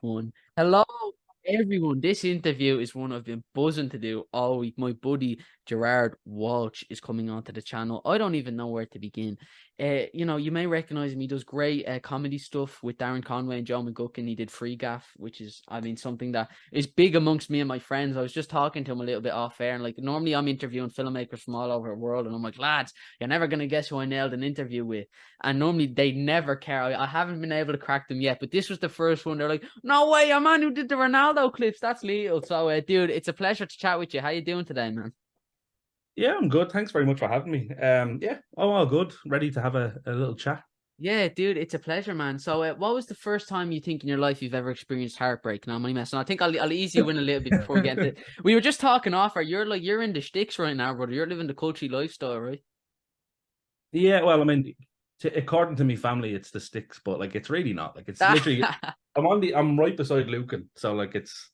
One. Hello, everyone. This interview is one I've been buzzing to do all week. My buddy Gerard Walsh is coming onto the channel. I don't even know where to begin. You may recognize him. He does great comedy stuff with Darren Conway and Joe McGuckin. He did Free Gaff, which is, something that is big amongst me and my friends. I was just talking to him a little bit off air, and like normally I'm interviewing filmmakers from all over the world, and I'm like, lads, you're never gonna guess who I nailed an interview with. And normally they never care. I haven't been able to crack them yet, but this was the first one. They're like, no way, a man who did the Ronaldo clips. That's lethal. So, dude, it's a pleasure to chat with you. How you doing today, man? Yeah, I'm good. Thanks very much for having me. Yeah, all good. Ready to have a little chat. Yeah, dude, it's a pleasure, man. So, what was the first time you think in your life you've ever experienced heartbreak? No, I'm only messing. I think I'll ease you in a little bit before we get into. We were just talking off. You're in the sticks right now, brother. You're living the culture lifestyle, right? Yeah, well, I mean, according to me family, it's the sticks, but like it's really not. Like it's literally, I'm right beside Lucan, so like it's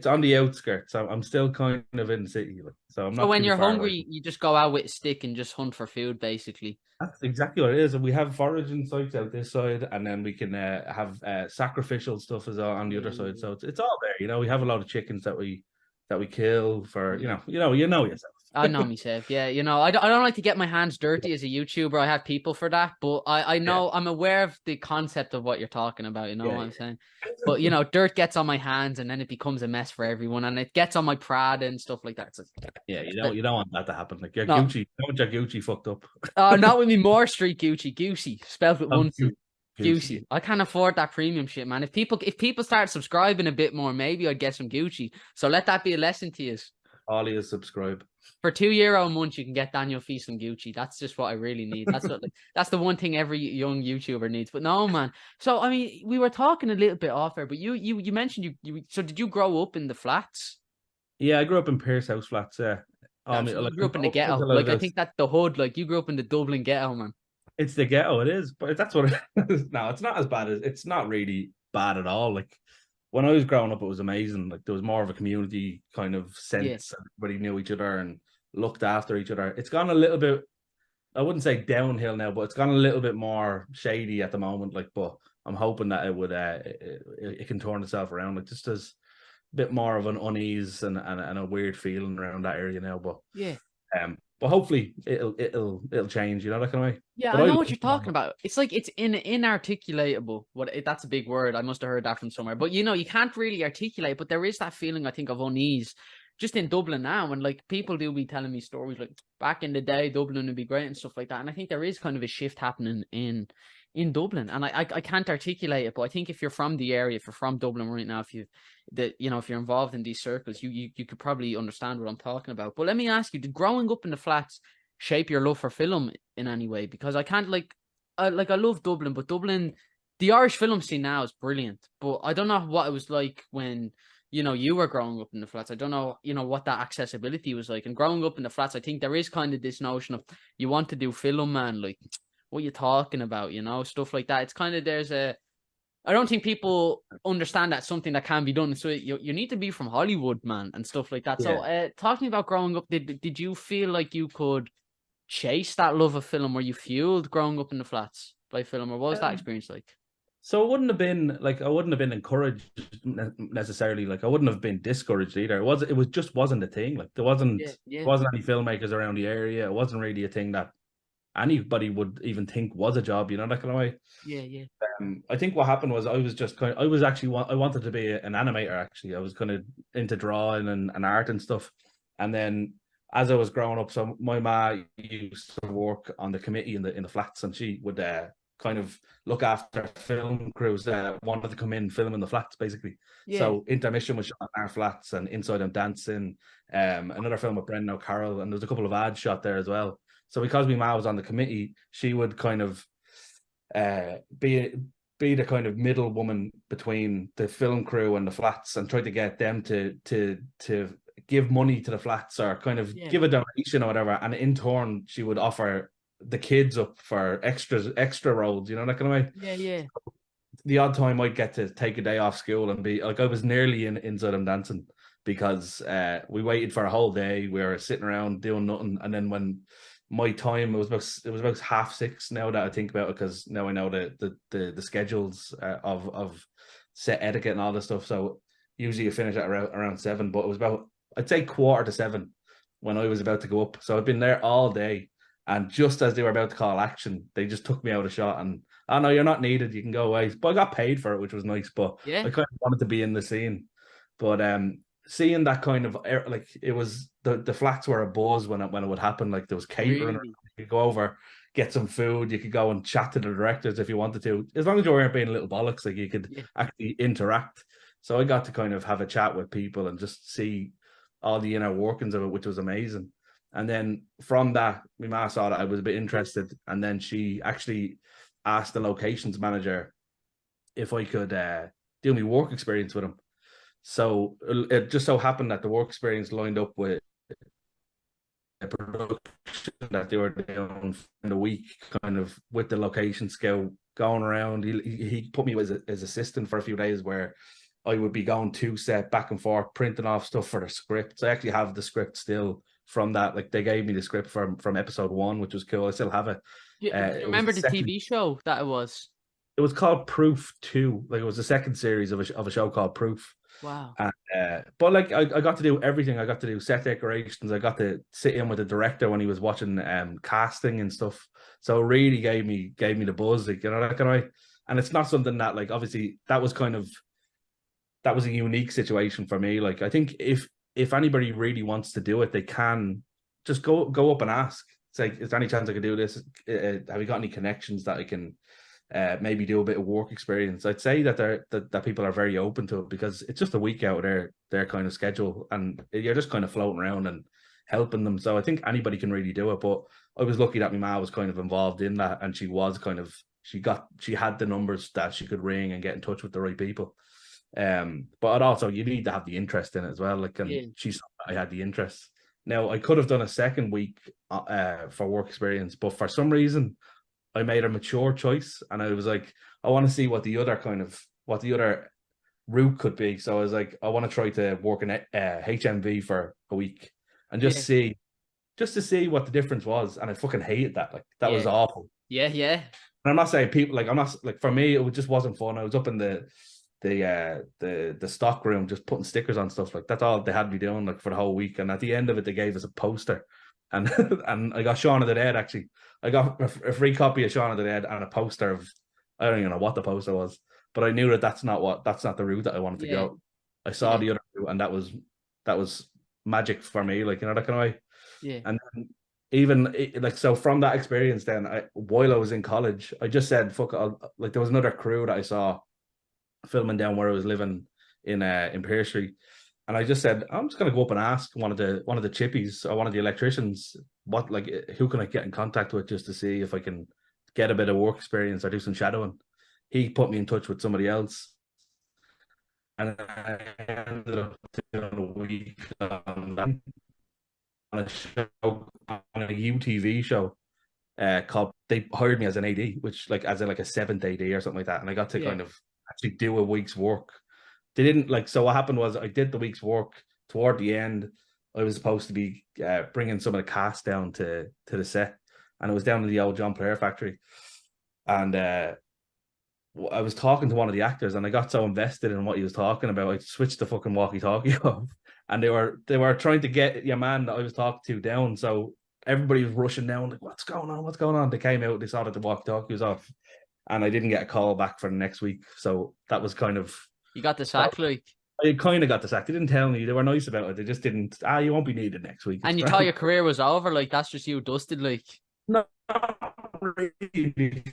on the outskirts. I'm still kind of in the city, like, so I'm So not when too you're far away. hungry, you just go out with a stick and just hunt for food, basically. That's exactly what it is. And we have foraging sites out this side, and then we can have sacrificial stuff as well on the other side. Yeah. So it's all there. You know, we have a lot of chickens that we kill for you know yourself. I know myself, yeah. I don't like to get my hands dirty as a YouTuber. I have people for that, but I Yeah, know I'm aware of the concept of what you're talking about. You know yeah, what I'm saying? But dirt gets on my hands, and then it becomes a mess for everyone, and it gets on my Prada and stuff like that. So, yeah. You but don't you don't want that to happen. Like your no, Gucci, you don't want your Gucci fucked up. not with me. More Street Gucci, Goosey, spelled with Oh, one C. Gucci. Gucci. I can't afford that premium shit, man. If people start subscribing a bit more, maybe I'd get some Gucci. So let that be a lesson to you. All you subscribe. For €2 a month, you can get Daniel Feast and Gucci. That's just what I really need. That's the one thing every young YouTuber needs. But no, man. So we were talking a little bit off air, but you mentioned you. So did you grow up in the flats? Yeah, I grew up in Pierce House Flats. So you Like grew up in the up ghetto. until I Like I was, think that's the hood. Like you grew up in the Dublin ghetto, man. it's the ghetto. It is, but that's what it is. No, it's not as bad as it's not really bad at all. Like when I was growing up, it was amazing. Like there was more of a community kind of Yeah. sense. Everybody knew each other and looked after each other. It's gone a little bit. I wouldn't say downhill now, but it's gone a little bit more shady at the moment. Like, but I'm hoping that it can turn itself around. Like, just as a bit more of an unease and a weird feeling around that area now. Yeah. But hopefully it'll change. You know that kind of way. Yeah, But I I know love what you're talking it. about. It's like it's inarticulatable. That's a big word. I must have heard that from somewhere. But you can't really articulate. But there is that feeling, I think, of unease just in Dublin now. And like people do be telling me stories like back in the day, Dublin would be great and stuff like that. And I think there is kind of a shift happening in Dublin. And I can't articulate it, but I think if you're from the area, if you're from Dublin right now, if you're involved in these circles, you could probably understand what I'm talking about. But let me ask you, did growing up in the flats shape your love for film in any way? Because I can't I love Dublin, but Dublin, the Irish film scene now is brilliant. But I don't know what it was like when you were growing up in the flats. I don't know what that accessibility was like. And growing up in the flats, I think there is kind of this notion of you want to do film, man. Like, what are you talking about? Stuff like that. It's kind of there's a I don't think people understand that's something that can be done. So you need to be from Hollywood, man, and stuff like that. So, Yeah. talk to me about growing up. Did you feel like you could chase that love of film? Were you fueled growing up in the flats by film, or what was that Um, experience like? so it wouldn't have been like I wouldn't have been encouraged necessarily. Like I wouldn't have been discouraged either. It was just wasn't a thing. Like there wasn't Yeah, yeah, wasn't any filmmakers around the area. It wasn't really a thing that anybody would even think was a job. You know that kind of way. yeah, yeah, I think what happened was I was actually I wanted to be an animator. Actually, I was kind of into drawing and art and stuff. And then as I was growing up, so my ma used to work on the committee in the flats, and she would kind of look after film crews that wanted to come in film in the flats, basically. yeah, So Intermission was shot in our flats, and Inside I'm Dancing, another film with Brendan O'Carroll, and there was a couple of ads shot there as well. So because my ma was on the committee, she would kind of be the kind of middle woman between the film crew and the flats, and try to get them to give money to the flats or kind of yeah, give a donation or whatever. And in turn, she would offer the kids up for extra roles. You know that kind of way. yeah, yeah, The odd time I'd get to take a day off school and be like, I was nearly in Inside I'm Dancing because we waited for a whole day. We were sitting around doing nothing, and then when my time it was about 6:30 now that I think about it, because now I know the schedules of set etiquette and all this stuff. So usually you finish at around 7, but it was about, I'd say 6:45 when I was about to go up. So I've been there all day, and just as they were about to call action, they just took me out of shot and, oh no, you're not needed, you can go away. But I got paid for it, which was nice. But Yeah. I kind of wanted to be in the scene. But seeing that kind of like, it was the flats were a buzz when it would happen. Like there was catering, Really? you could go over, get some food, you could go and chat to the directors if you wanted to, as long as you weren't being little bollocks, like you could actually interact. So I got to kind of have a chat with people and just see all the inner workings of it, which was amazing. And then from that, my ma saw that I was a bit interested, and then she actually asked the locations manager if I could do my work experience with him. So it just so happened that the work experience lined up with a production that they were doing in the week, kind of with the location scout going around. He put me as his assistant for a few days, where I would be going to set back and forth, printing off stuff for the scripts. I actually have the script still from that. Like they gave me the script from episode 1, which was cool. I still have it. Yeah, remember the TV show that it was? It was called Proof 2. Like it was the second series of a show called Proof. Wow. And, but like I got to do everything. I got to do set decorations. I got to sit in with the director when he was watching casting and stuff. So it really gave me the buzz. Like, you know, that kind of, and it's not something that, like, obviously that was a unique situation for me. Like I think if anybody really wants to do it, they can just go up and ask. It's like, is there any chance I could do this? Have you got any connections that I can maybe do a bit of work experience? I'd say that that people are very open to it, because it's just a week out of their kind of schedule, and you're just kind of floating around and helping them. So I think anybody can really do it. But I was lucky that my ma was kind of involved in that, and she had the numbers that she could ring and get in touch with the right people. But also you need to have the interest in it as well. Like, and she saw I had the interest. Now I could have done a second week for work experience, but for some reason I made a mature choice, and I was like, I want to see what the other route could be. So I was like, I want to try to work in HMV for a week and just to see what the difference was. And I fucking hated that. Like that was awful. Yeah. And I'm not saying people, like, I'm not, like, for me it just wasn't fun. I was up in the stock room just putting stickers on stuff. Like that's all they had me doing, like, for the whole week. And at the end of it, they gave us a poster, and and I got Shaun of the Dead. Actually, I got a free copy of Shaun of the Dead and a poster of, I don't even know what the poster was, but I knew that that's not the route that I wanted to go. I saw the other route, and that was magic for me, like, you know, that kind of way. Yeah. And then even like, so from that experience, then while I was in college, I just said, fuck it, like, there was another crew that I saw filming down where I was living in Pear Street, and I just said, I'm just gonna go up and ask one of the chippies or one of the electricians who can I get in contact with, just to see if I can get a bit of work experience or do some shadowing. He put me in touch with somebody else, and I ended up doing a week on a show, on a UTV show called, they hired me as an AD, which, like, as in like a 7th AD or something like that, and I got to kind of actually do a week's work. They didn't, like, so what happened was I did the week's work. Toward the end, I was supposed to be bringing some of the cast down to the set, and it was down in the old John Player factory. And I was talking to one of the actors, and I got so invested in what he was talking about, I switched the fucking walkie-talkie off, and they were trying to get your man that I was talking to down. So everybody was rushing down, like, what's going on? They came out, they saw that the walkie-talkie was off, and I didn't get a call back for the next week. So that was kind of, you got the sack, like. I kind of got the sack. They didn't tell me. They were nice about it. They just didn't. You won't be needed next week. And you thought your career was over, like, that's just you dusted, like. No, really.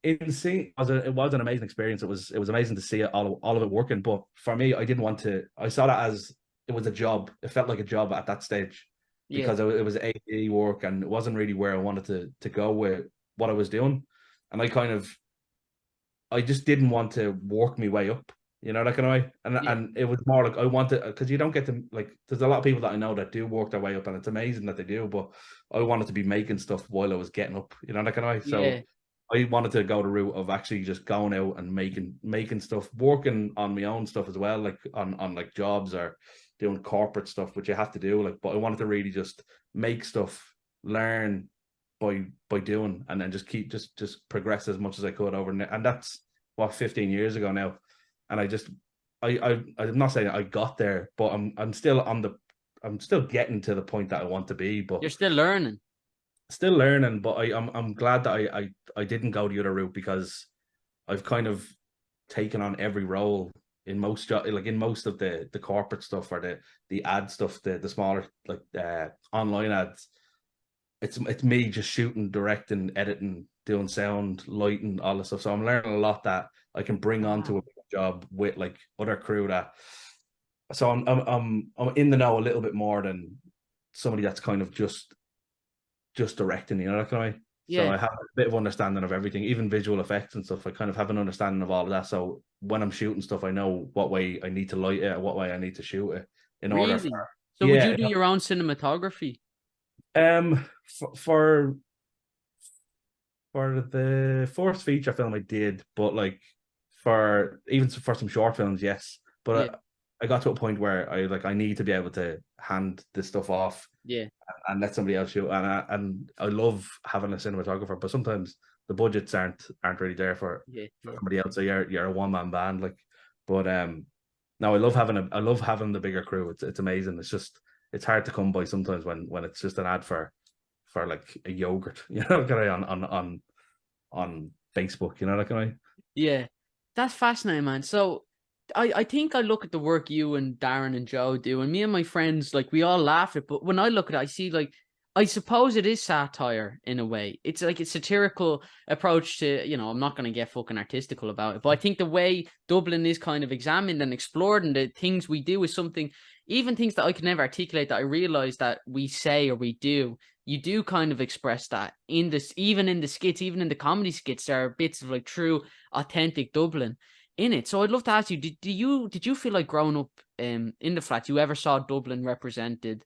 Insane. It was an amazing experience. It was amazing to see all of it working. But for me, I didn't want to. I saw that as, it was a job. It felt like a job at that stage, because it was AD work, and it wasn't really where I wanted to go with what I was doing. And I just didn't want to work my way up, you know, that kind of way. And it was more like, I wanted, because you don't get to, like, there's a lot of people that I know that do work their way up, and it's amazing that they do, but I wanted to be making stuff while I was getting up, you know, that kind of way. So I wanted to go the route of actually just going out and making stuff, working on my own stuff as well, like on like jobs or doing corporate stuff, which you have to do, like, but I wanted to really just make stuff, learn by doing, and then just keep just progress as much as I could over, and that's what 15 years ago now, and I'm not saying I got there, but I'm still I'm still getting to the point that I want to be, but You're still learning. still learning. But I'm glad that I didn't go the other route, because I've kind of taken on every role in most like in most of the corporate stuff, or the ad stuff, the smaller, like online ads. It's me just shooting, directing, editing, doing sound, lighting, all this stuff. So I'm learning a lot that I can bring onto a big job with like other crew that. So I'm in the know a little bit more than somebody that's kind of just directing, you know, that kind of way. So Yeah. I have a bit of understanding of everything, even visual effects and stuff. I kind of have an understanding of all of that. So when I'm shooting stuff, I know what way I need to light it, what way I need to shoot it in order Really? for. So would you Yeah. do your own cinematography? For the first feature film I did, but like for some short films, yes. Yeah. But I got to a point where I need to be able to hand this stuff off Yeah. and let somebody else shoot. And I love having a cinematographer, but sometimes the budgets aren't really there for Yeah. Yeah. somebody else. So you're a one man band, like. But no, I love having the bigger crew. It's amazing. It's hard to come by sometimes when it's just an ad for like a yogurt, you know, kind of on Facebook, you know, that kind of. Yeah. That's fascinating, man. So I think I look at the work you and Darren and Joe do, and me and my friends, like, we all laugh at it, but when I look at it, I see, like, I suppose it is satire in a way. It's like a satirical approach to, I'm not going to get fucking artistical about it, but I think the way Dublin is kind of examined and explored, and the things we do is something, even things that I can never articulate, that I realize that we say or we do, you do kind of express that in this, even in the skits, even in the comedy skits, there are bits of like true, authentic Dublin in it. So I'd love to ask you, did you feel like growing up in the flats, you ever saw Dublin represented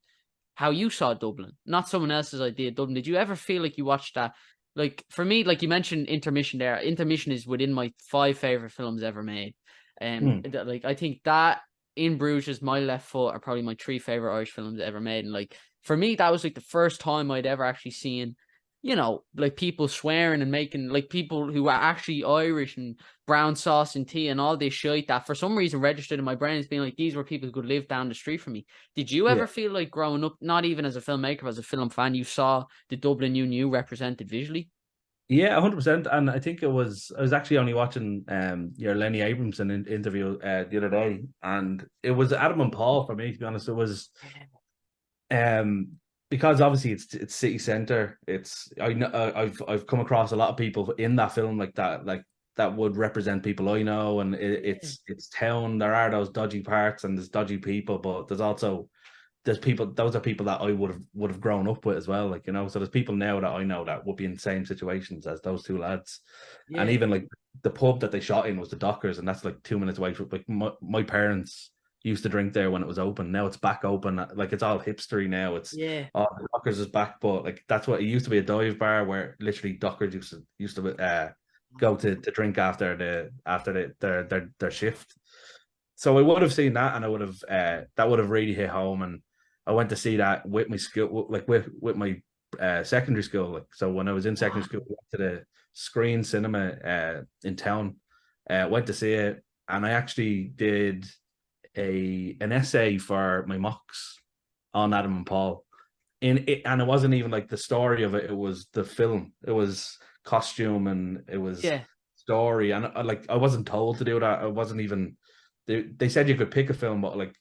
how you saw Dublin, not someone else's idea of Dublin? Did you ever feel like you watched that? Like, for me, like you mentioned Intermission there, Intermission is within my 5 favorite films ever made. Like, I think that, In Bruges, My Left Foot are probably my 3 favorite Irish films ever made. And like, for me, that was like the first time I'd ever actually seen, like people swearing and making, like, people who are actually Irish and brown sauce and tea and all this shit that for some reason registered in my brain as being like, these were people who could live down the street from me. Did you ever Yeah. feel like growing up, not even as a filmmaker, but as a film fan, you saw the Dublin you knew represented visually? Yeah, 100%. And I think I was actually only watching your Lenny Abramson interview the other day, and it was Adam and Paul for me, to be honest. It was because obviously it's city center. I know I've come across a lot of people in that film like that would represent people I know, and it's town. There are those dodgy parts and there's dodgy people, but there's people, those are people that I would have grown up with as well, like, you know. So there's people now that I know that would be in the same situations as those two lads. And Yeah. even like the pub that they shot in was the Dockers, and that's like 2 minutes away from, like, my parents used to drink there when it was open. Now it's back open, like it's all hipstery now. It's Yeah. the Dockers is back, but like that's what it used to be, a dive bar where literally Dockers used to go to drink after their shift. So I would have seen that, and I would have that would have really hit home. And I went to see that with my school, like with my secondary school. Like, so when I was in secondary school, we went to the Screen Cinema in town. Went to see it, and I actually did an essay for my mocks on Adam and Paul. In it, and it wasn't even like the story of it; it was the film. It was costume, and it was Yeah. story. And I wasn't told to do that. I wasn't even. They said you could pick a film, but like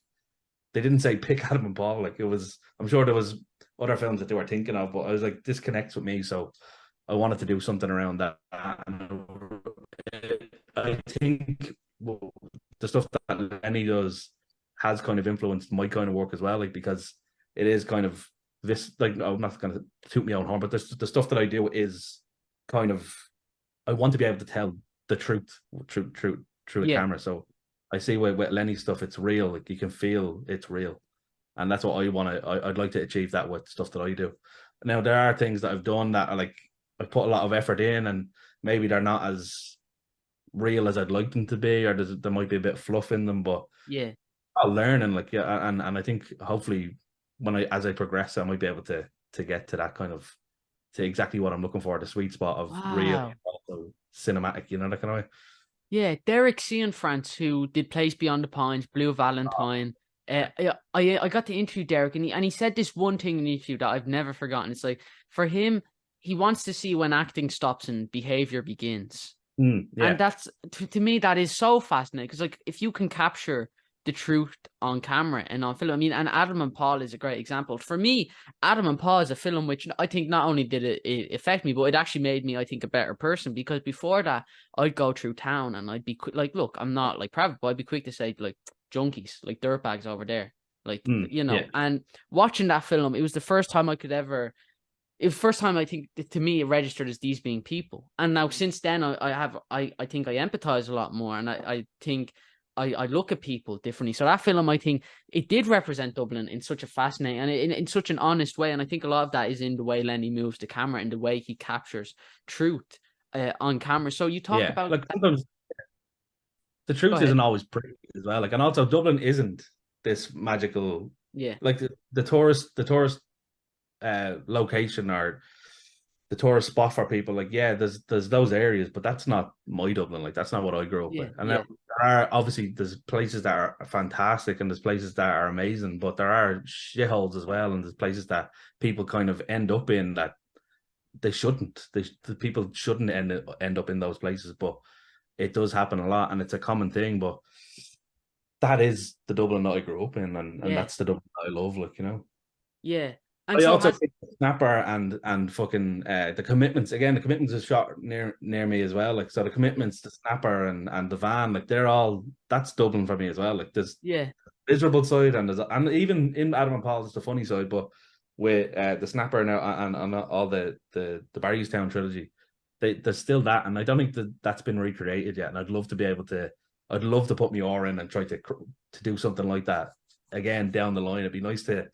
they didn't say pick Adam and Paul. Like, it was, I'm sure there was other films that they were thinking of, but I was like, this connects with me, so I wanted to do something around that. And I think the stuff that Lenny does has kind of influenced my kind of work as well, like, because it is kind of this, like, no, I'm not going to toot my own horn, but the stuff that I do is kind of, I want to be able to tell the truth through a Yeah. camera. So I see with Lenny's stuff, it's real. Like, you can feel it's real, and that's what I want to. I'd like to achieve that with stuff that I do. Now, there are things that I've done that are like, I put a lot of effort in, and maybe they're not as real as I'd like them to be, or there might be a bit of fluff in them. But Yeah. I'll learn, and like, yeah, and I think hopefully as I progress, I might be able to get to that kind of, to exactly what I'm looking for, the sweet spot of real, Wow. also cinematic. You know, that kind of way. Yeah, Derek Cianfrance, who did Place Beyond the Pines, Blue Valentine. I got to interview Derek, and he said this one thing in the interview that I've never forgotten. It's like, for him, he wants to see when acting stops and behavior begins. And Yeah, that's to me, that is so fascinating, because like, if you can capture the truth on camera and on film, I mean, and Adam and Paul is a great example. For me, Adam and Paul is a film which I think not only did it affect me, but it actually made me, I think, a better person, because before that, I'd go through town and I'd be like, look, I'm not like proud, but I'd be quick to say like junkies, like dirtbags over there, like, yeah, and watching that film, it was the first time I could ever, it was the first time, I think, to me, it registered as these being people. And now since then, I think I empathize a lot more, and I think I look at people differently. So that film, I think, it did represent Dublin in such a fascinating and in such an honest way. And I think a lot of that is in the way Lenny moves the camera and the way he captures truth on camera. So you talk yeah. about Like that. sometimes the Go truth ahead. isn't always pretty as well. Like, and also Dublin isn't this magical, Yeah, like the tourist location or the tourist spot for people. Like, yeah, there's those areas, but that's not my Dublin. Like, that's not what I grew up yeah, with. And yeah, there are obviously there's places that are fantastic and there's places that are amazing, but there are shitholes as well, and there's places that people kind of end up in that they shouldn't. The people shouldn't end up in those places, but it does happen a lot, and it's a common thing. But that is the Dublin that I grew up in, and yeah, that's the Dublin that I love. Like, you know. yeah. And I so also has, think Snapper and fucking the commitments again. The commitments is shot near me as well. Like, so the commitments, the Snapper and the van, like they're all that's Dublin for me as well. Like, there's yeah. miserable side and even in Adam and Paul, it's the funny side. But with the Snapper now and all the Barrystown trilogy, there's still that, and I don't think that's been recreated yet. And I'd love to be able to. I'd love to put my oar in and try to do something like that again down the line. It'd be nice to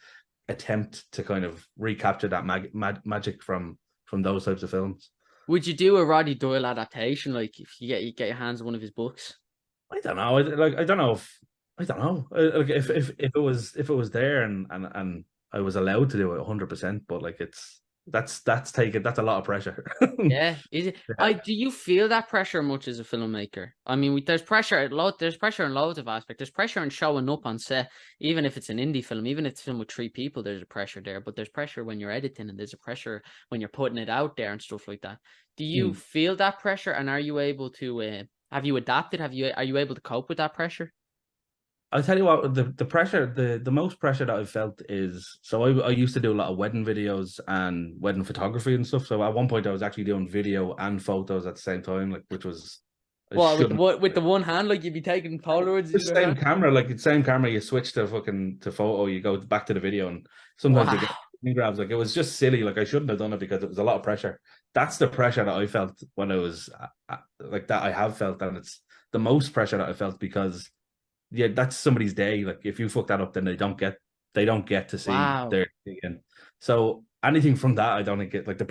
attempt to kind of recapture that magic from those types of films. Would you do a Roddy Doyle adaptation, like if you get your hands on one of his books? I don't know. I don't know if I don't know. Like, if it was there and I was allowed to do it 100%, but like that's a lot of pressure. Yeah, is it? Yeah. I do you feel that pressure much as a filmmaker? I mean, there's pressure there's pressure in loads of aspects. There's pressure in showing up on set, even if it's an indie film, even if it's a film with three people. There's a pressure there, but there's pressure when you're editing, and there's a pressure when you're putting it out there and stuff like that. Do you Hmm. feel that pressure, and are you able to? Have you adapted? Are you able to cope with that pressure? I'll tell you what, the pressure, the most pressure that I've felt is, so I used to do a lot of wedding videos and wedding photography and stuff. So at one point I was actually doing video and photos at the same time, like, which was I Well, shouldn't. with the one hand, like you'd be taking Polaroids The in your same hand. camera, like the same camera, you switch to fucking to photo, you go back to the video, and sometimes you Wow. get screen grabs. Like, it was just silly. Like, I shouldn't have done it because it was a lot of pressure. That's the pressure that I felt when I was like that. I have felt, and it's the most pressure that I felt because yeah, that's somebody's day. Like, if you fuck that up, then they don't get to see Wow. their day again. So anything from that, I don't think it like the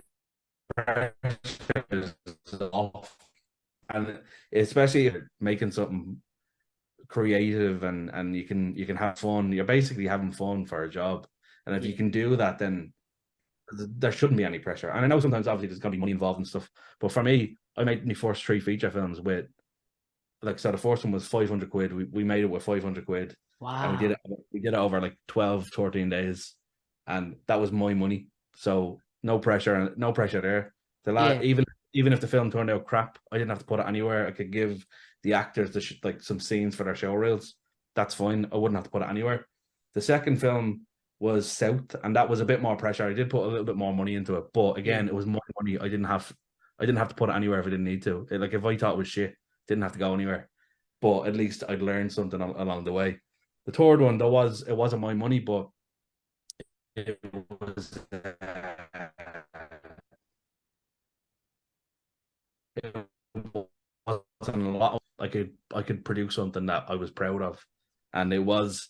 pressure is off, and especially making something creative and you can have fun. You're basically having fun for a job, and if you Yeah. can do that, then there shouldn't be any pressure. And I know sometimes obviously there's gonna be money involved and stuff, but for me, I made my first three feature films with like, so the first one was 500 quid. We made it with 500 quid, and we did Wow. it we did it over like 12 13 days, and that was my money. So no pressure there. Yeah. Even if the film turned out crap, I didn't have to put it anywhere. I could give the actors like some scenes for their show reels. That's fine. I wouldn't have to put it anywhere. The second film was South, and that was a bit more pressure. I did put a little bit more money into it, but Yeah. again, it was more money. I didn't have to put it anywhere if I didn't need to. Like, if I thought it was shit, didn't have to go anywhere. But at least I'd learned something along the way. The third one, it wasn't my money, but it was it wasn't a lot. I could produce something that I was proud of, and it was.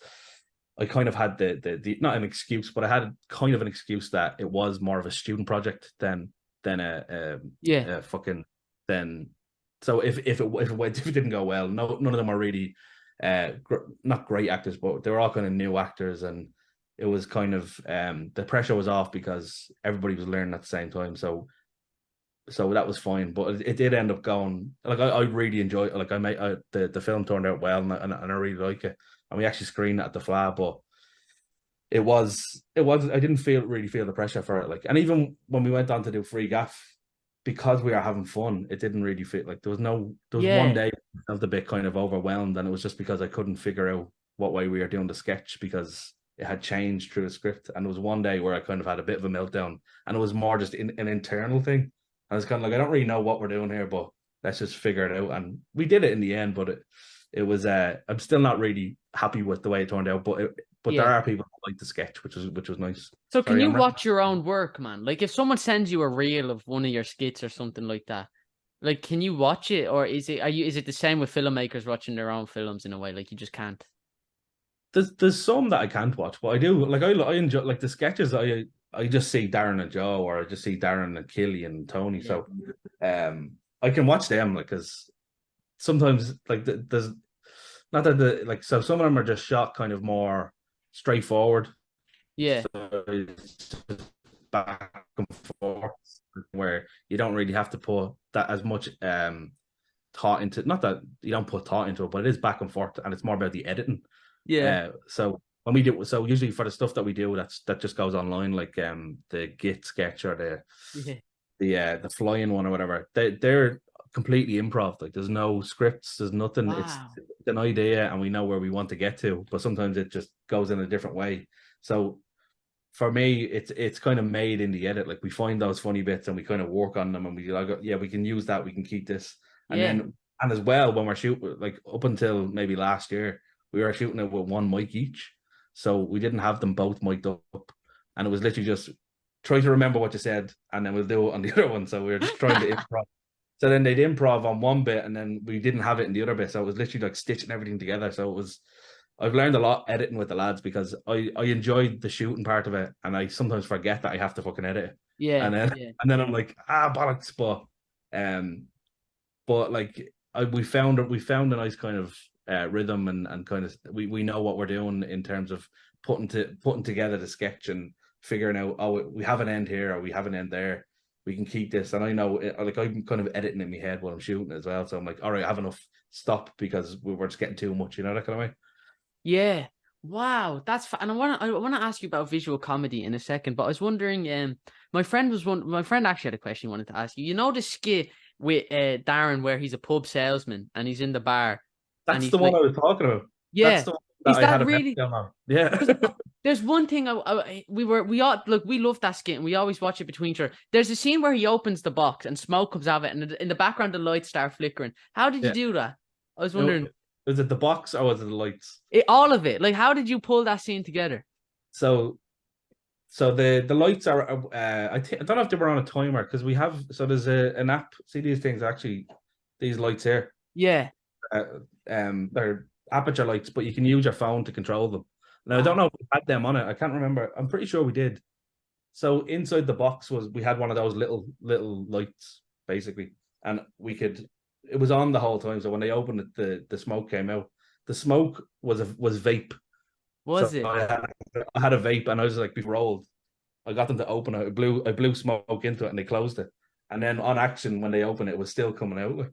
I kind of had the not an excuse, but I had kind of an excuse that it was more of a student project than Yeah. a fucking then. So if it didn't go well, none of them are really not great actors, but they were all kind of new actors, and it was kind of the pressure was off because everybody was learning at the same time. So so that was fine. But it did end up going like I really enjoyed it. Like I made the film turned out well, and I really like it. And we actually screened it at the Flat, but it was I didn't really feel the pressure for it. Like, and even when we went on to do free gaff, because we are having fun, it didn't really feel like there was one Yeah. day I felt a bit kind of overwhelmed, and it was just because I couldn't figure out what way we were doing the sketch because it had changed through the script. And there was one day where I kind of had a bit of a meltdown, and it was more just an internal thing. And I was kind of like, I don't really know what we're doing here, but let's just figure it out. And we did it in the end, but it was I'm still not really happy with the way it turned out, but there Yeah. are people who like the sketch, which was nice. So can Sorry, you I'm watch your own work, man? Like if someone sends you a reel of one of your skits or something like that, like can you watch it, or is it the same with filmmakers watching their own films in a way? Like you just can't. there's some that I can't watch, but I do like I enjoy like the sketches. I just see Darren and Joe, or I just see Darren and Killy and Tony. Yeah. So I can watch them like because sometimes like there's not that like so some of them are just shot kind of more straightforward. Yeah. So it's just back and forth where you don't really have to put that as much thought into, not that you don't put thought into it, but it is back and forth and it's more about the editing. Yeah. So when we do, so usually for the stuff that we do, that just goes online, like the Git sketch or Yeah. the flying one or whatever. They're completely improv. Like there's no scripts, there's nothing. It's Wow. an idea, and we know where we want to get to, but sometimes it just goes in a different way. So for me, it's kind of made in the edit. Like we find those funny bits and we kind of work on them, and we like, yeah, we can use that, we can keep this, and Yeah. then and as well when we're shooting, like up until maybe last year, we were shooting it with one mic each, so we didn't have them both mic'd up, and it was literally just try to remember what you said, and then we'll do it on the other one. So we were just trying to improv. So then they'd improv on one bit, and then we didn't have it in the other bit, so it was literally like stitching everything together. So it was. I've learned a lot editing with the lads because I enjoyed the shooting part of it, and I sometimes forget that I have to fucking edit it, Yeah. and then Yeah. and then I'm like bollocks, but like we found a nice kind of rhythm and kind of we know what we're doing in terms of putting together the sketch and figuring out, oh, we have an end here or we have an end there, we can keep this. And I know like I'm kind of editing in my head while I'm shooting as well, so I'm like, all right, I have enough, stop, because we were just getting too much, that kind of way. Yeah. Wow, and I want to ask you about visual comedy in a second, but I was wondering, my friend actually had a question he wanted to ask you. You know the skit with Darren where he's a pub salesman and he's in the bar and That's he's the one like, I was talking about. That's yeah, the one that is I had that a really? meltdown on. Yeah. Because there's one thing we all look, we love that skit and we always watch it between each other. There's a scene where he opens the box and smoke comes out of it, and in the background the lights start flickering. How did you Yeah. do that? I was wondering. Was it the box or was it the lights? All of it. Like, how did you pull that scene together? So the lights are I don't know if they were on a timer because we have, so there's an app. See these things actually, these lights here. Yeah. They're aperture lights, but you can use your phone to control them. Now I don't know if we had them on it. I can't remember. I'm pretty sure we did. So inside the box we had one of those little lights basically, and it was on the whole time. So when they opened it, the smoke came out. The smoke was vape. Was So it? I had a vape, and I was like, before rolled, I got them to open it. I blew smoke into it, and they closed it. And then on action, when they opened it, it was still coming out. Like,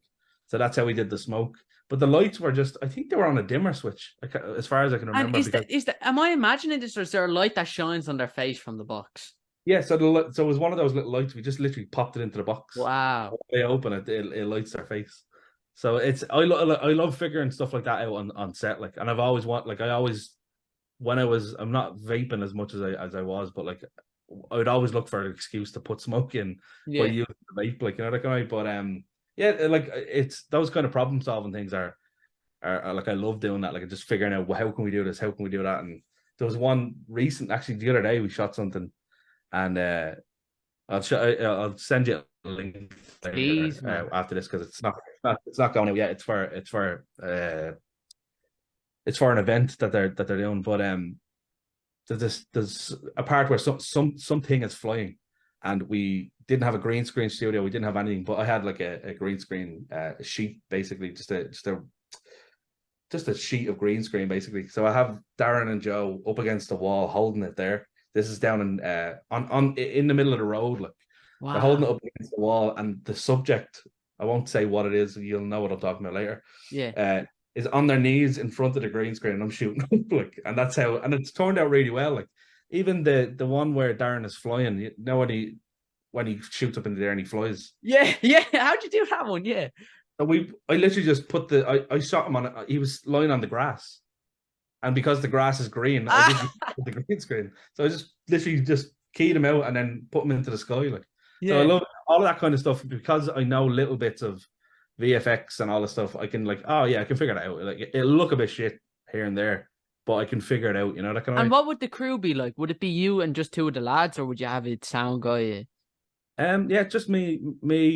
so that's how we did the smoke. But the lights were just, I think they were on a dimmer switch, as far as I can remember. And am I imagining this, or is there a light that shines on their face from the box? Yeah, so it was one of those little lights. We just literally popped it into the box. Wow. When they open it, it lights their face. So I love figuring stuff like that out on set. Like, and I've always when I'm not vaping as much as I was, but like I would always look for an excuse to put smoke in by using the vape, like, that kind of. But yeah, like it's those kind of problem solving things are like, I love doing that. Like just figuring out, well, how can we do this? How can we do that? And there was one recent, actually the other day we shot something, and I'll send you a link Please, after this because it's not going out yet. It's for an event that they're doing, but there's a part where something is flying, and we didn't have a green screen studio, we didn't have anything, but I had like a green screen sheet, basically just a sheet of green screen basically. So I have Darren and Joe up against the wall holding it there. This is down in the middle of the road, like, They're holding it Wow. up against the wall, and the subject, I won't say what it is, you'll know what I'm talking about later, Yeah. uh, is on their knees in front of the green screen, and I'm shooting up, like, and that's how, and it's turned out really well. Like, even the one where Darren is flying, you know, when he shoots up in the air and he flies. Yeah. Yeah. How'd you do that one? Yeah. So I literally just put I shot him on it. He was lying on the grass, and because the grass is green, I Ah, literally put the green screen. So I just literally just keyed him out and then put him into the sky. Like, so I yeah. love all of that kind of stuff because I know little bits of VFX and all the stuff. I can, like, oh yeah, I can figure it out. Like, it'll look a bit shit here and there, but I can figure it out. You know, that kind of And way. what would the crew be like? Would it be you and just two of the lads, or would you have a sound guy? Yeah, just me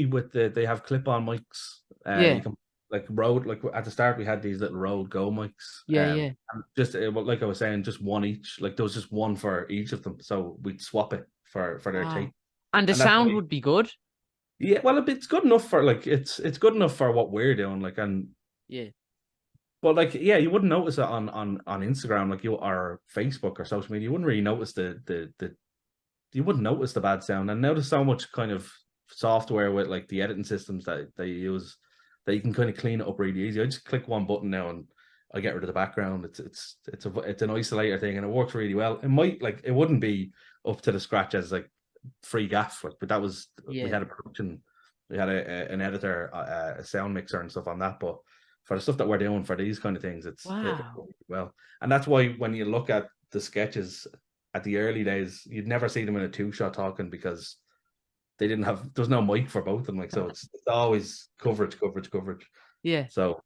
with they have clip-on mics. You Yeah. can, like, Rode, like at the start we had these little Rode Go mics. Yeah. Yeah. And just well, like I was saying, just one each. Like, there was just one for each of them, so we'd swap it for their Wow. take. And the And that's sound why, would be good. yeah, well, it's good enough for, like, it's good enough for what we're doing. Like, and Yeah. but, like, yeah, you wouldn't notice it on Instagram, like, you or Facebook or social media. You wouldn't really notice the you wouldn't notice the bad sound. And now there's so much kind of software with, like, the editing systems that they use that you can kind of clean it up really easy. I just click one button now and I get rid of the background. It's an isolator thing and it works really well. It might, like, it wouldn't be up to the scratch as, like, free Gaff, like, but that was, we Yeah. had a production, we had an editor, a sound mixer and stuff on that. But for the stuff that we're doing for these kind of things, it Wow. works well. And that's why when you look at the sketches at the early days, you'd never see them in a two-shot talking because they didn't have, there's no mic for both of them. Like, so it's always coverage. Yeah. So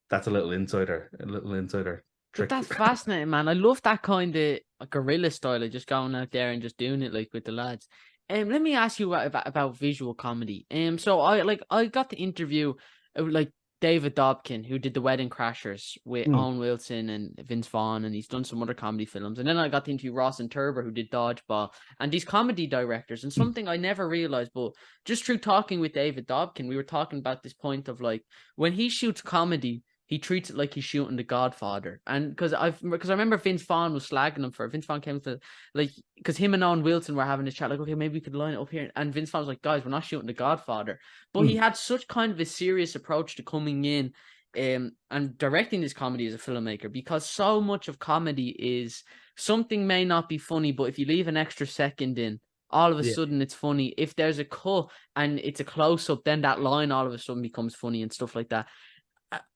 that's a little insider But trick. that's fascinating, man. I love that kind of guerrilla style of just going out there and just doing it like with the lads. Let me ask you about visual comedy. So I got the interview like David Dobkin, who did the Wedding Crashers with Mm, Owen Wilson and Vince Vaughn, and he's done some other comedy films. And then I got to interview Ross and Turber, who did Dodgeball, and these comedy directors. And mm, something I never realized, but just through talking with David Dobkin, we were talking about this point of like when he shoots comedy, he treats it like he's shooting The Godfather. And because I remember Vince Vaughn was slagging him for it. Vince Vaughn came to, like, because him and Owen Wilson were having a chat, like, okay, maybe we could line it up here. And Vince Vaughn was like, guys, we're not shooting The Godfather. But he mm. had such kind of a serious approach to coming in and directing this comedy as a filmmaker, because so much of comedy is something may not be funny, but if you leave an extra second in, all of a Yeah. sudden it's funny. If there's a cut and it's a close up, then that line all of a sudden becomes funny and stuff like that.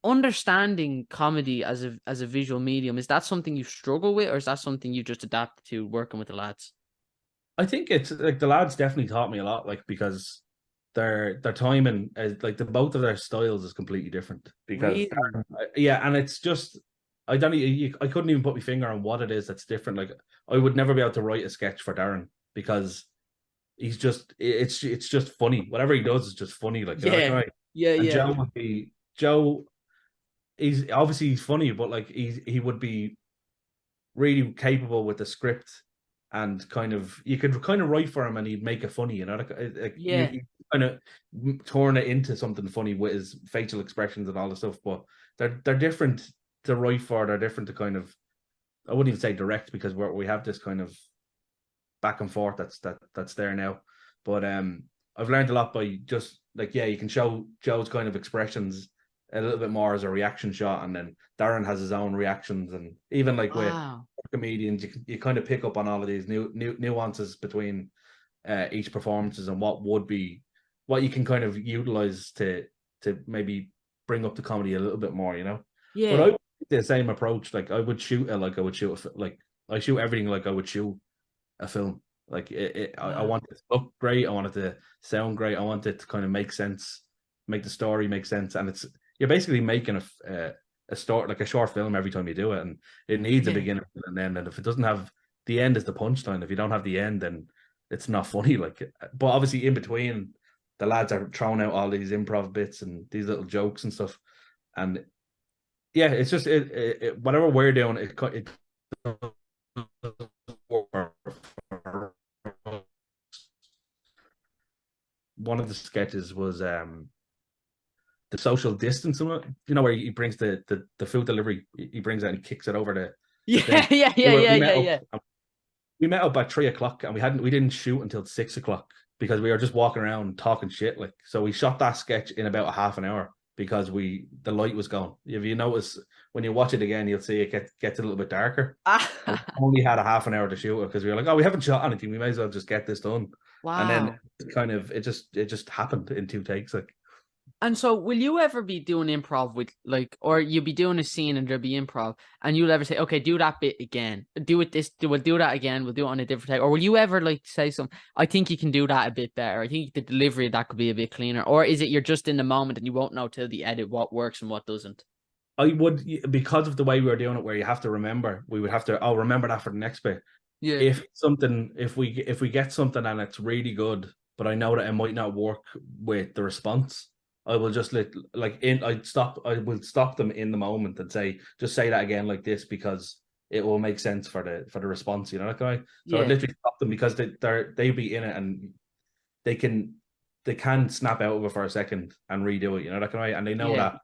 Understanding comedy as a visual medium, is that something you struggle with, or is that something you just adapt to working with the lads? I think it's like the lads definitely taught me a lot, like, because their timing is, like, the both of their styles is completely different. Because Really? yeah, and it's just, I don't I couldn't even put my finger on what it is that's different. Like, I would never be able to write a sketch for Darren because he's just, it's just funny. Whatever he does is just funny. Like, you know, like, Yeah, right. yeah, And yeah, Joe would be Joe. He's funny, but, like, he would be really capable with the script, and kind of, you could kind of write for him and he'd make it funny. You know, like yeah, you kind of turn it into something funny with his facial expressions and all the stuff. But they're different to write for. They're different to kind of, I wouldn't even say direct, because we have this kind of back and forth that's there now. But I've learned a lot by just, like, yeah, you can show Joe's kind of expressions a little bit more as a reaction shot, and then Darren has his own reactions, and even, like, with wow, comedians, you kind of pick up on all of these new nuances between each performances, and what you can kind of utilize to maybe bring up the comedy a little bit more, you know. But I yeah, would take the same approach. Like, I would shoot it like I would shoot like I shoot everything like I would shoot a film. Like, I wow, want it to look great. I want it to sound great. I want it to kind of make sense, make the story make sense. And you're basically making a story, like a short film, every time you do it, and it needs a yeah, beginning and an end. And if it doesn't have the end, is the punchline. If you don't have the end, then it's not funny. Like, but obviously in between, the lads are throwing out all these improv bits and these little jokes and stuff. And yeah, it's just whatever we're doing, it one of the sketches was the social distance one, you know, where he brings the food delivery, he brings it and he kicks it over the yeah, thing. yeah, We yeah, were yeah, yeah, yeah. we met up at 3 o'clock, and we didn't shoot until 6 o'clock. because we were just walking around talking shit. Like, so we shot that sketch in about a half an hour because the light was gone. If you notice when you watch it again, you'll see it gets a little bit darker. And we only had a half an hour to shoot it because we were like, oh, we haven't shot anything. We may as well just get this done. And then Wow. it just happened in 2 takes. Like, And so, will you ever be doing improv with like, or you'll be doing a scene and there'll be improv, and you'll ever say, "Okay, do that bit again. Do it this. We'll do that again. We'll do it on a different take." Or will you ever like say something? I think you can do that a bit better. I think the delivery of that could be a bit cleaner. Or is it you're just in the moment and you won't know till the edit what works and what doesn't? I would, because of the way we were doing it, where you have to remember, we would have to, oh, remember that for the next bit. Yeah. If we get something and it's really good, but I know that it might not work with the response, I will just I will stop them in the moment and say, just say that again like this because it will make sense for the response, you know, that guy. So I Yeah. literally stop them because they'll be in it and they can snap out of it for a second and redo it, you know, that kind of way. And Yeah.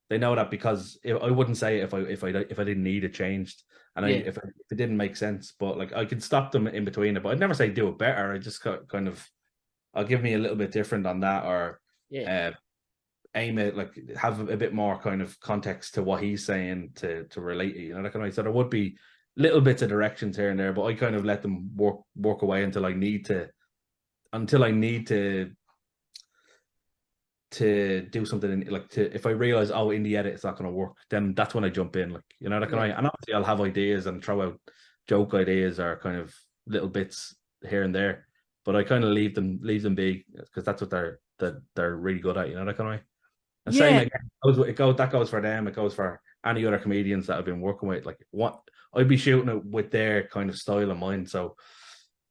they know that because I wouldn't say it if I didn't need it changed, and Yeah. if it didn't make sense. But like I could stop them in between it, but I'd never say do it better. I just kind of, I'll give me a little bit different on that, or Yeah. aim it, like have a bit more kind of context to what he's saying to relate it, you know, that kind of way. So there would be little bits of directions here and there, but I kind of let them work away until I need to do something if I realize, oh, in the edit it's not going to work, then that's when I jump in, like, you know, that kind of, and obviously I'll have ideas and throw out joke ideas or kind of little bits here and there, but I kind of leave them be because that's what they're really good at, you know, that kind of way. And same Yeah. again, that goes for them, it goes for any other comedians that I've been working with. Like, what I'd be shooting it with their kind of style in mind, so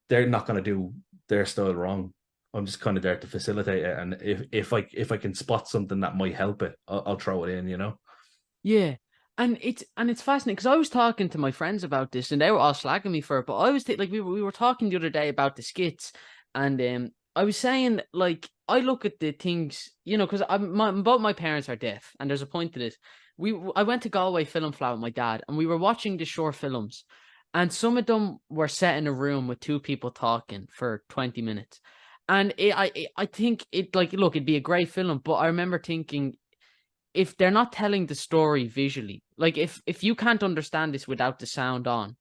they're not going to do their style wrong. I'm just kind of there to facilitate it, and if I can spot something that might help it, I'll throw it in, you know. Yeah. And it's fascinating because I was talking to my friends about this and they were all slagging me for it. But I was like we were talking the other day about the skits, and I was saying like I look at the things, you know, because both my parents are deaf, and there's a point to this. I went to Galway Film Flat with my dad, and we were watching the short films, and some of them were set in a room with two people talking for 20 minutes. And I think it like look, it'd be a great film, but I remember thinking if they're not telling the story visually, like if you can't understand this without the sound on,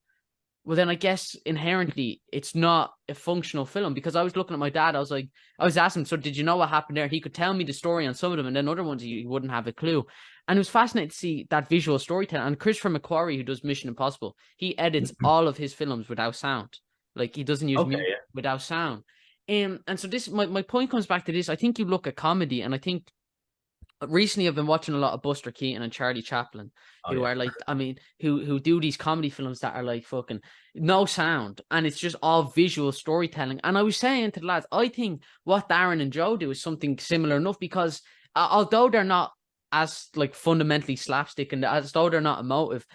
well then I guess inherently it's not a functional film. Because I was looking at my dad, I was asking him, so did you know what happened there? He could tell me the story on some of them, and then other ones he wouldn't have a clue. And it was fascinating to see that visual storytelling. And Christopher McQuarrie, who does Mission Impossible, he edits all of his films without sound. Like he doesn't use Okay, music yeah. without sound. And so this my point comes back to this. I think you look at comedy, and I think recently I've been watching a lot of Buster Keaton and Charlie Chaplin, Oh who yeah. are like, I mean, who do these comedy films that are like fucking no sound, and it's just all visual storytelling. And I was saying to the lads, I think what Darren and Joe do is something similar enough, because although they're not as like fundamentally slapstick, and as though they're not emotive,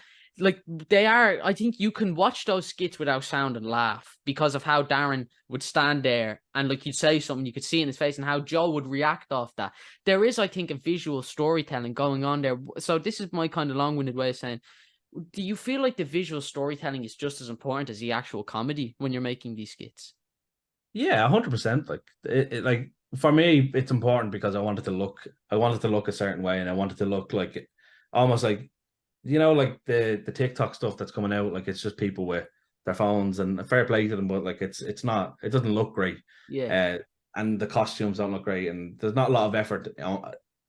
like they are. I think you can watch those skits without sound and laugh because of how Darren would stand there and like you'd say something, you could see in his face, and how Joe would react off that. There is, I think, a visual storytelling going on there. So this is my kind of long-winded way of saying, do you feel like the visual storytelling is just as important as the actual comedy when you're making these skits? Yeah, 100%. Like like for me, it's important because I wanted to look a certain way, and I wanted to look like almost like, you know, like the TikTok stuff that's coming out. Like it's just people with their phones, and fair play to them, but like it doesn't look great, Yeah. uh, and the costumes don't look great, and there's not a lot of effort,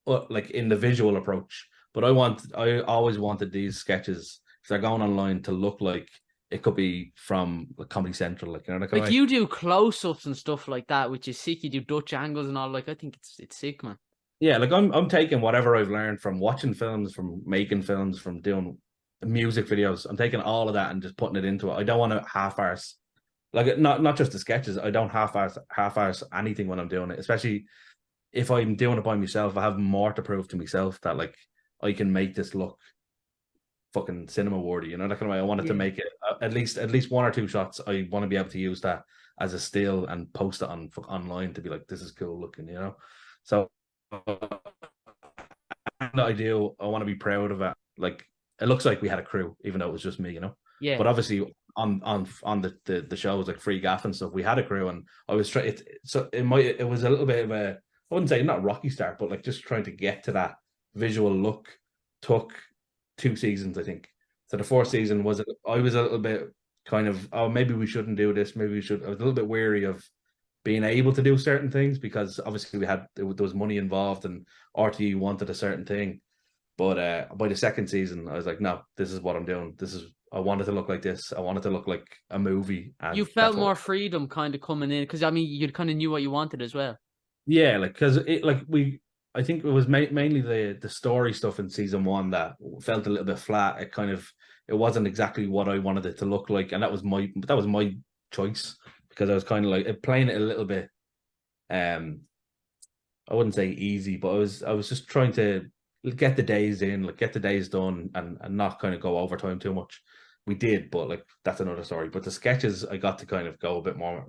like in the visual approach. But I always wanted these sketches, if they're going online, to look like it could be from like Comedy Central, like, you know, that kind of Like way. you do close-ups and stuff like that, which is sick. You do Dutch angles and all. Like I think it's sick, man. Yeah, like I'm taking whatever I've learned from watching films, from making films, from doing music videos. I'm taking all of that and just putting it into it. I don't want to half-arse, like, not just the sketches. I don't half-arse anything when I'm doing it, especially if I'm doing it by myself. I have more to prove to myself that like I can make this look fucking cinema worthy. You know, that kind of way. I wanted to Yeah. make it at least one or two shots. I want to be able to use that as a still and post it online to be like, this is cool looking. You know, so that I do. I want to be proud of it. Like, it looks like we had a crew, even though it was just me. You know, Yeah. but obviously on the shows like Free Gaff and stuff. We had a crew, and I was trying. It was a little bit of a, I wouldn't say not a rocky start, but like just trying to get to that visual look. Took 2 seasons, I think. So the fourth season was, I was a little bit kind of, oh, maybe we shouldn't do this. Maybe we should. I was a little bit weary of being able to do certain things because obviously there was money involved and RTE wanted a certain thing. But by the second season, I was like, no, this is what I'm doing. I wanted to look like this. I wanted to look like a movie. And you felt more freedom kind of coming in because I mean you kind of knew what you wanted as well. Yeah, like because I think it was mainly the story stuff in season one that felt a little bit flat. It wasn't exactly what I wanted it to look like, and that was my choice because I was kind of like playing it a little bit. I wouldn't say easy, but I was just trying to get the days in, like get the days done, and not kind of go overtime too much. We did, but like that's another story. But the sketches I got to kind of go a bit more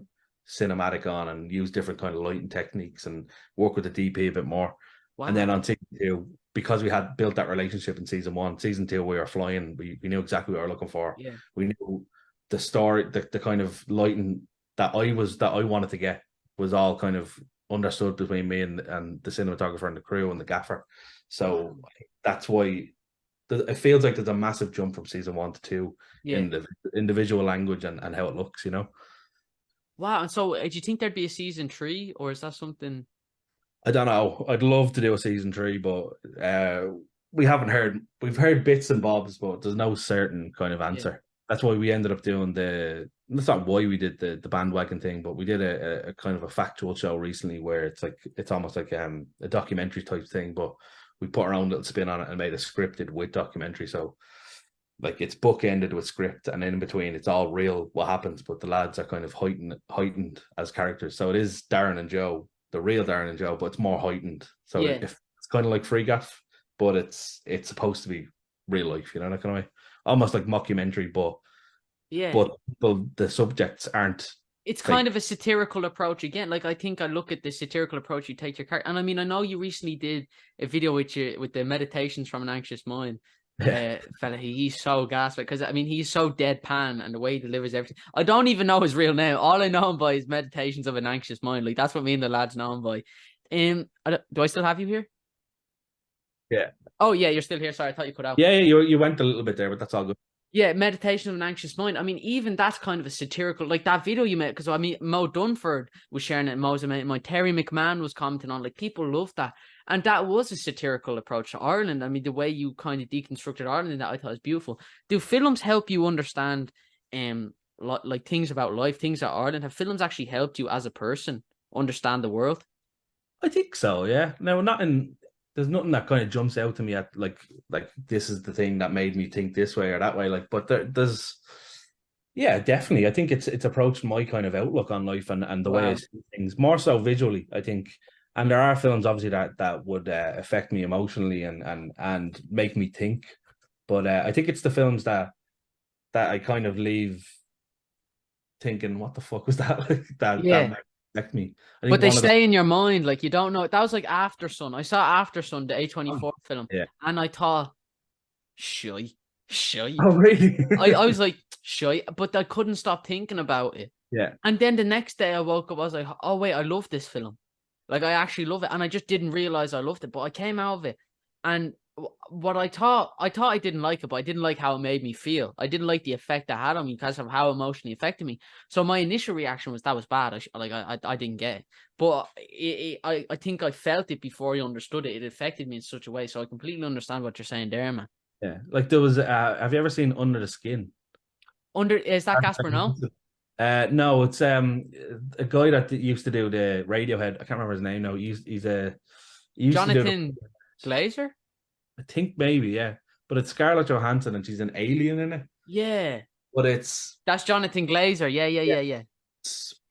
cinematic on and use different kind of lighting techniques and work with the DP a bit more. Wow. And then on season two, because we had built that relationship in season one, season two we were flying. We knew exactly what we were looking for. Yeah. We knew the story, the kind of lighting that I wanted to get was all kind of understood between me and the cinematographer and the crew and the gaffer. So that's why it feels like there's a massive jump from season one to two in the visual language and how it looks, you know. Wow. And so do you think there'd be a season 3 or is that something? I don't know. I'd love to do a season 3, but we haven't heard. We've heard bits and bobs, but there's no certain kind of answer. Yeah. That's why we ended up doing that's not why we did the bandwagon thing, but we did a kind of a factual show recently where it's almost like a documentary type thing, but we put our own little spin on it and made a scripted with documentary. So like it's bookended with script, and in between it's all real what happens, but the lads are kind of heightened as characters. So it is Darren and Joe, the real Darren and Joe, but it's more heightened. So it's kind of like Free Gaff, but it's supposed to be real life, you know, that kind of way. Almost like mockumentary, but the subjects aren't. It's kind of a satirical approach again. Like I think I look at the satirical approach you take your character, and I mean I know you recently did a video with the meditations from an anxious mind. Fella, he's so gas because I mean he's so deadpan and the way he delivers everything. I don't even know his real name. All I know him by is Meditations of an Anxious Mind. Like that's what me and the lads know him by. Do I still have you here? Yeah. Oh yeah, you're still here. Sorry, I thought you cut out. Yeah, you went a little bit there, but that's all good. Yeah, Meditation of an Anxious Mind. I mean, even that's kind of a satirical, like that video you made, because I mean, Mo Dunford was sharing it, Mo's amazing. Terry McMahon was commenting on, like, people love that. And that was a satirical approach to Ireland. I mean, the way you kind of deconstructed Ireland in that I thought was beautiful. Do films help you understand, like things about life, things about Ireland? Have films actually helped you as a person understand the world? I think so, yeah. No, there's nothing that kind of jumps out to me at like this is the thing that made me think this way or that way. Like, but there's, yeah, definitely. I think it's approached my kind of outlook on life and the way I see things more so visually, I think. And there are films obviously that would affect me emotionally and make me think. But I think it's the films that I kind of leave thinking, what the fuck was that? that affect me. But they stay in your mind, like you don't know. That was like After Sun. I saw After Sun, the A24 film, and I thought, shy. Oh, really? I was like, shy, but I couldn't stop thinking about it. Yeah. And then the next day I woke up, I was like, oh wait, I love this film. Like I actually love it, and I just didn't realize I loved it. But I came out of it, and what I thought I didn't like it, but I didn't like how it made me feel. I didn't like the effect it had on me because of how emotionally affected me. So my initial reaction was that was bad. I didn't get it, but I think I felt it before I understood it. It affected me in such a way. So I completely understand what you're saying there, man. Yeah, like there was. Have you ever seen Under the Skin? Is that Gaspar Noé? No, it's a guy that used to do the Radiohead. I can't remember his name now. He's Jonathan Glazer. I think maybe, yeah. But it's Scarlett Johansson and she's an alien in it. Yeah. But that's Jonathan Glazer. Yeah.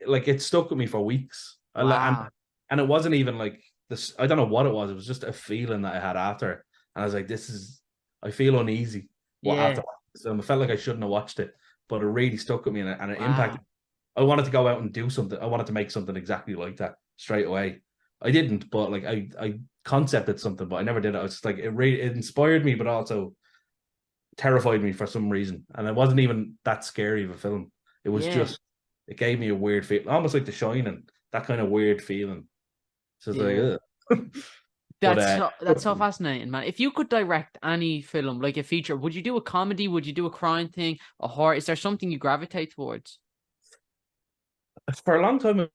Like it stuck with me for weeks. Wow. And it wasn't even like this. I don't know what it was. It was just a feeling that I had after. And I was like, I feel uneasy. After so I felt like I shouldn't have watched it, but it really stuck with me and it impacted. I wanted to go out and do something. I wanted to make something exactly like that straight away. I didn't, but like I concepted something, but I never did it. I was just like, it inspired me, but also terrified me for some reason, and it wasn't even that scary of a film. It was Yeah, just it gave me a weird feeling, almost like The Shining, that kind of weird feeling. So it's yeah. like, ugh. But That's so fascinating, man. If you could direct any film, like a feature, would you do a comedy? Would you do a crime thing, a horror? Is there something you gravitate towards? for a long time,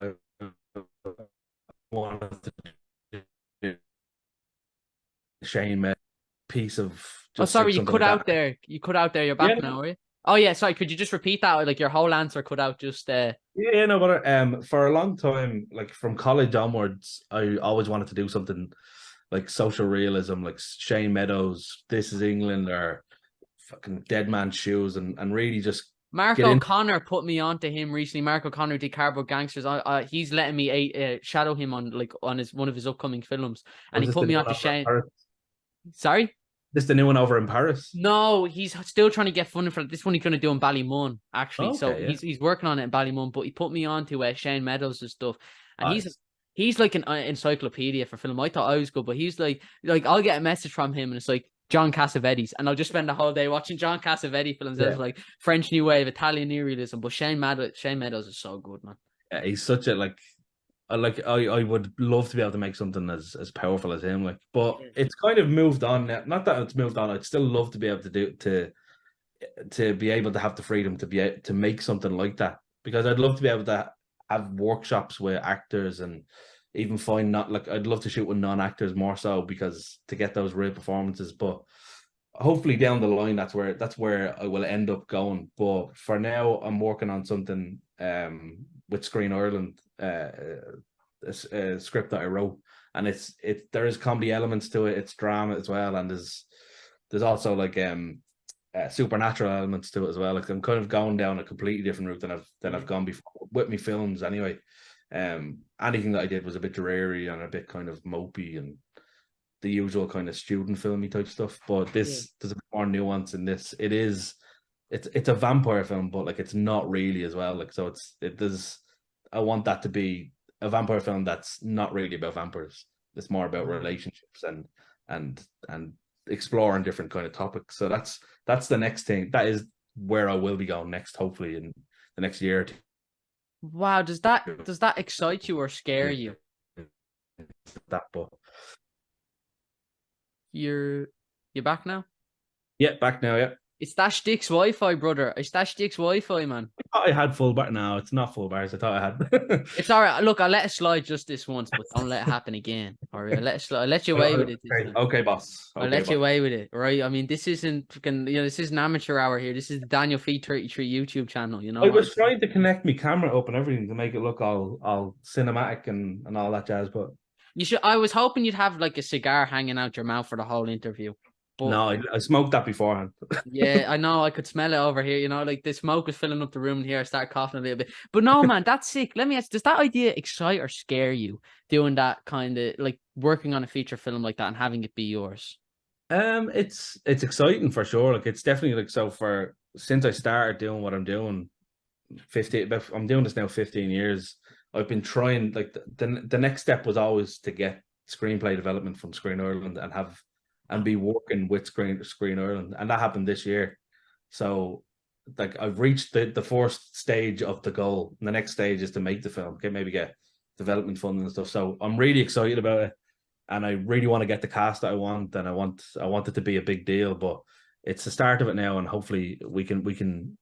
I wanted to do Shane Med piece of Oh, just like sorry, you something cut like that. out there. You cut out there. You're Yeah, back now, are you? Oh yeah, sorry. Could you just repeat that? Like your whole answer cut out. Just yeah, no, but for a long time, like from college onwards, I always wanted to do something like social realism, like Shane Meadows, This Is England, or fucking Dead Man's Shoes, and really just Mark get in. O'Connor put me onto him recently. Mark O'Connor did Cardboard Gangsters. He's letting me shadow him on his one of his upcoming films, and Was he this put the me new one onto over in Shane. Paris? Sorry. This the new one over in Paris? No, he's still trying to get funding for this one. He's going to do in Ballymun, actually. So Okay, yeah. he's working on it in Ballymun, but he put me on to Shane Meadows and stuff, and Nice. he's like an encyclopedia for film. I thought I was good, but he's like I'll get a message from him, and it's like John Cassavetes, and I'll just spend the whole day watching John Cassavetes films. There's Yeah. like French New Wave, Italian neorealism, but Shane Meadows is so good, man. Yeah, he's such a I would love to be able to make something as powerful as him. Like, but Yeah. it's kind of moved on now. Not that it's moved on. I'd still love to be able to do to be able to have the freedom to to make something like that, because I'd love to be able to have workshops with actors, and even find not like I'd love to shoot with non-actors more so, because to get those real performances. But hopefully down the line, that's where I will end up going. But for now, I'm working on something with Screen Ireland, a script that I wrote, and there is comedy elements to it. It's drama as well, and there's also like supernatural elements to it as well. Like, I'm kind of going down a completely different route than I've gone before with me films anyway. Anything that I did was a bit dreary and a bit kind of mopey and the usual kind of student filmy type stuff. But Yeah. there's a bit more nuance in this. It's a vampire film, but like it's not really as well. Like, so it does. I want that to be a vampire film that's not really about vampires. It's more about relationships and exploring different kind of topics. So that's the next thing. That is where I will be going next, hopefully in the next year or two. Wow, does that excite you or scare you? That, but You're back now? yeah, back now. Yeah, It's that Sticks Wi-Fi, brother. It's that Sticks Wi-Fi, man. I thought I had full bar. No, it's not full bars. I thought I had. It's all right. Look, I'll let it slide just this once, but don't let it happen again. All right, I'll let it slide. I'll let you away with it this Okay, time. okay, boss. I'll Okay, let you boss. away with it, right? I mean, this isn't fucking, this isn't amateur hour here. This is the Daniel Feet 33 YouTube channel, you I know? was trying to connect my camera up and everything to make it look all cinematic and all that jazz, but You should. I was hoping you'd have like a cigar hanging out your mouth for the whole interview, but no, I smoked that beforehand. yeah, I know. I could smell it over here. You know, like the smoke was filling up the room here. I started coughing a little bit. But no, man, that's sick. Let me ask, does that idea excite or scare you, doing that kind of like working on a feature film like that and having it be yours? It's exciting for sure. Like, it's definitely like, so for since I started doing what I'm doing, 15. I'm doing this now 15 years. I've been trying, like, the next step was always to get screenplay development from Screen Ireland and be working with Screen Ireland, and that happened this year. So, like, I've reached the first stage of the goal. And the next stage is to make the film, maybe get development funding and stuff. So I'm really excited about it, and I really want to get the cast that I want, and I want it to be a big deal. But it's the start of it now, and hopefully we can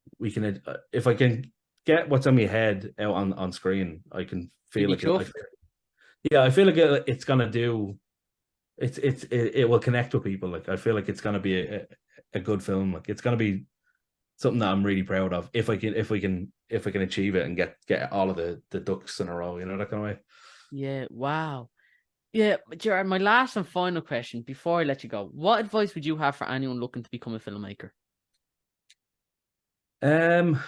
if I can get what's on my head out on screen, I can You'd feel be like chuffed. yeah, I feel like it's gonna do. It will connect with people. Like, I feel like it's gonna be a good film. Like, it's gonna be something that I'm really proud of if I can achieve it and get all of the ducks in a row. You know, that kind of way. Yeah. Wow. Yeah, Gerard. My last and final question before I let you go: what advice would you have for anyone looking to become a filmmaker? Um,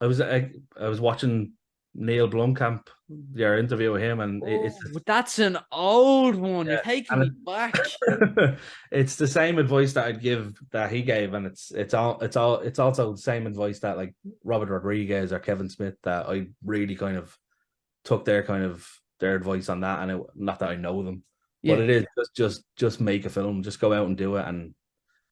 I was watching Neil Blomkamp, your interview with him, and it's Oh, but that's an old one. You're yeah, taking me and back. it's the same advice that I'd give that he gave, and it's also the same advice that, like, Robert Rodriguez or Kevin Smith, that I really kind of took their advice on that, and not that I know them, But Yeah. it is just make a film, just go out and do it,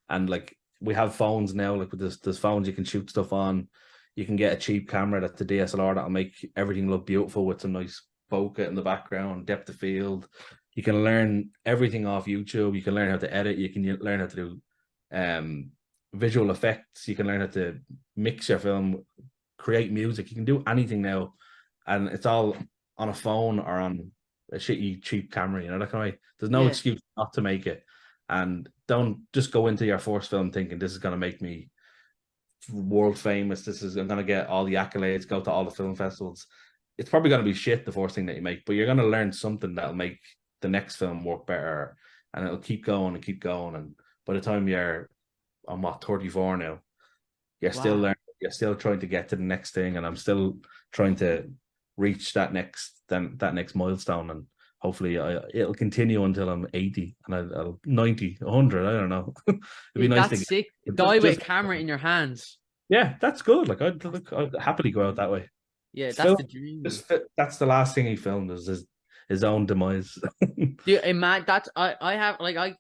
and like we have phones now, like with there's phones you can shoot stuff on. You can get a cheap camera that's the DSLR that'll make everything look beautiful with some nice bokeh in the background, depth of field. You can learn everything off YouTube. You can learn how to edit. You can learn how to do visual effects. You can learn how to mix your film, create music. You can do anything now, and it's all on a phone or on a shitty cheap camera. You know that kind of way. There's no Yeah. excuse not to make it, and don't just go into your first film thinking this is going to make me world famous. I'm going to get all the accolades, go to all the film festivals. It's probably going to be shit the first thing that you make, but you're going to learn something that'll make the next film work better, and it'll keep going and keep going. And by the time I'm 34 now, you're still Wow. learning, you're still trying to get to the next thing, and I'm still trying to reach that next milestone, and hopefully it'll continue until I'm 80 and I'll 90, 100. I don't know. It'd be Yeah, nice to that's sick. Die with a camera in your hands. yeah, that's good. Like I'd happily go out that way. Yeah, that's Phil, the dream, man. that's the last thing he filmed is his own demise. Dude, man, that's I have like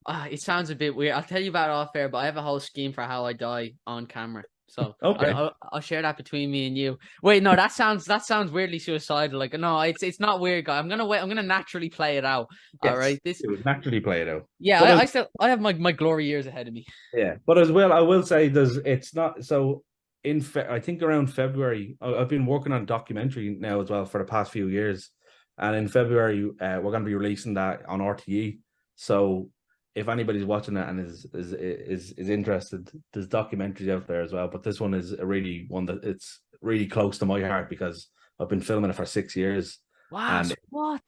it sounds a bit weird. I'll tell you about it off air, but I have a whole scheme for how I die on camera. So Okay. I'll share that between me and you. Wait, no, that sounds weirdly suicidal. Like, no, it's not weird, guy. I'm gonna naturally play it out. All Yes, right, this it would naturally play it out. yeah, But I have my glory years ahead of me. yeah, but as well, I will say it's not so I think around February. I've been working on a documentary now as well for the past few years, and in February we're going to be releasing that on RTE. So if anybody's watching it and is interested, there's documentaries out there as well. But this one is a really one that it's really close to my heart because I've been filming it for 6 years, Wow, and what?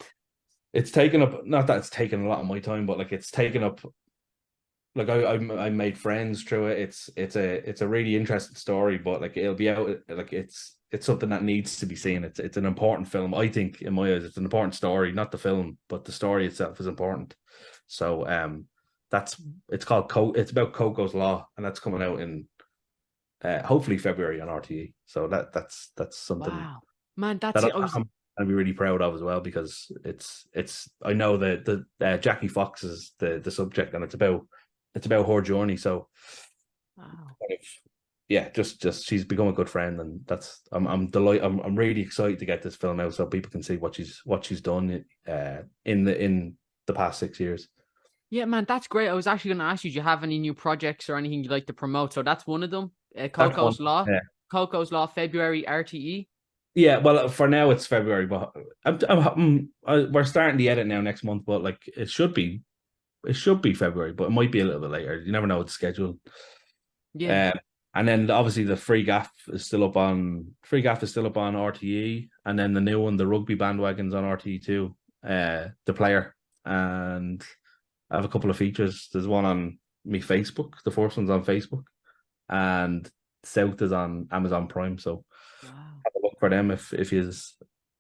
it's taken up. Not that it's taken a lot of my time, but like it's taken up. Like I made friends through it. It's a really interesting story, but like it'll be out. Like it's something that needs to be seen. It's an important film. I think in my eyes, it's an important story, not the film, but the story itself is important. So it's called it's about Coco's Law, and that's coming out in hopefully February on RTE. So that's something Wow, man, that's that it. I'm gonna be really proud of as well because it's I know that the Jackie Fox is the subject, and it's about her journey. So wow. yeah, just she's become a good friend, and I'm delighted. I'm really excited to get this film out so people can see what she's done in the past 6 years. Yeah, man, that's great. I was actually going to ask you, do you have any new projects or anything you'd like to promote? So that's one of them. That's one. Coco's Law. Yeah. Coco's Law, February, RTE. Yeah, well, for now it's February, but we're starting the edit now next month. But like it should be February, but it might be a little bit later. You never know with the schedule. Yeah. And then obviously the Free Gaff is still up on RTE, and then the new one, the Rugby Bandwagon's on RTE too. The Player, and I have a couple of features. There's one on me Facebook. The first one's on Facebook, and South is on Amazon Prime. So Wow. have a look for them if you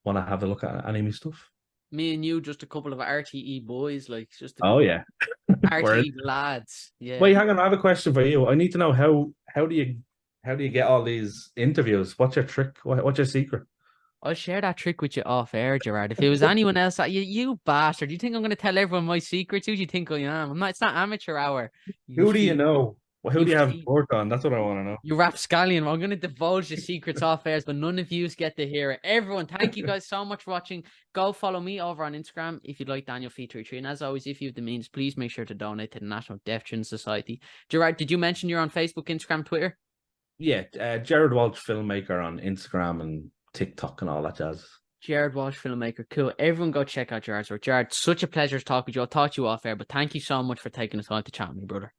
want to have a look at any of my stuff. Me and you, just a couple of RTE boys, like just Oh yeah. RTE lads. Yeah. Wait, hang on. I have a question for you. I need to know how do you get all these interviews? What's your trick? What's your secret? I'll share that trick with you off air, Gerard. If it was anyone else, you bastard. You think I'm going to tell everyone my secrets? Who do you think I am? I'm not. It's not amateur hour. Who do you know? Well, who do you have thief. work on? That's what I want to know. You rapscallion. I'm going to divulge the secrets off airs, but none of you get to hear it. Everyone, thank you guys so much for watching. Go follow me over on Instagram if you'd like Daniel Feature Tree. And as always, if you have the means, please make sure to donate to the National Deaf Children's Society. Gerard, did you mention you're on Facebook, Instagram, Twitter? Yeah, Gerard Walsh filmmaker on Instagram and TikTok and all that jazz. Gerard Walsh filmmaker, cool. Everyone go check out Gerard's work. Gerard, such a pleasure to talk with you. I'll talk to you off air, but thank you so much for taking the time to chat with me, brother.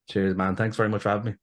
Cheers, man. Thanks very much for having me.